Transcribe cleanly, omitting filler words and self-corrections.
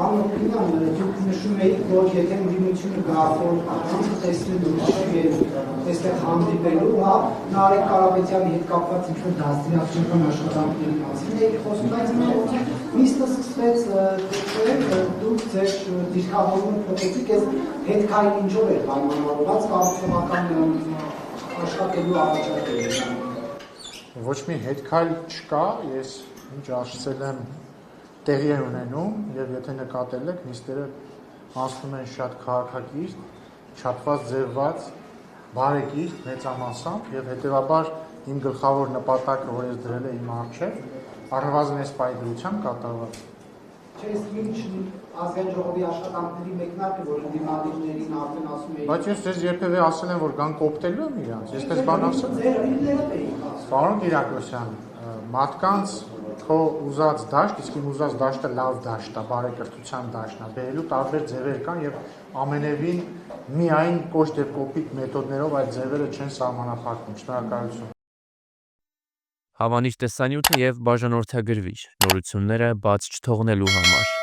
Պարոն Օպինյան, դուք նշում եք, որ եթե ընդդիմությունը գաղափար առանց տեսնելու այստեղ հանդիպելու, հա, Նարեկ Կարապետյանի հետ կապված ինչ-որ դաստիարակչական աշխատանքների մասին եք խոսում, բայց միշտ սկսվեց դուք ձեր դիրքավորումը փոխեցիք, այս հետքային ինչով էր պայմանավորված կառուցողական աշխատելու առաջարկը։ Ոչ մի հետքայլ չկա, ես ինչ ասել եմ տեղի է ունենում եւ եթե նկատել եք նիստերը անցնում են շատ քաղաքակիրթ, չափված ձևված, բարեկիրթ, մեծամասամբ եւ հետեւաբար իմ գլխավոր նպատակը, որ ես դրել եմ իմ առջեւ, առնվազն այս պայմանությամբ կատարված։ Չէ, ինչ ազգային ժողովի աշխատանքների մեկնարկը, որ դիմադիրներին արդեն ասում էին։ Բայց ես ձեզ երբևէ ասել եմ, որ կան կոպտելու եմ իրանց, ես դες բան ասել եմ։ Պարոն Կիրակոսյան, մարդկանց քո ուզած դաշտ, իսկ իմ ուզած դաշտը լավ դաշտ է, բարեկրթության դաշտն է, բերելու տարբեր ձևեր կան եւ ամենևին միայն կոշտ եւ կոպիտ մեթոդներով այդ ձևերը չեն սահմանափակվում։ Շնորհակալություն։ Հավանիչ տեսանյութը եւ բաժանորդագրվիչ նորությունները բաց չթողնելու համար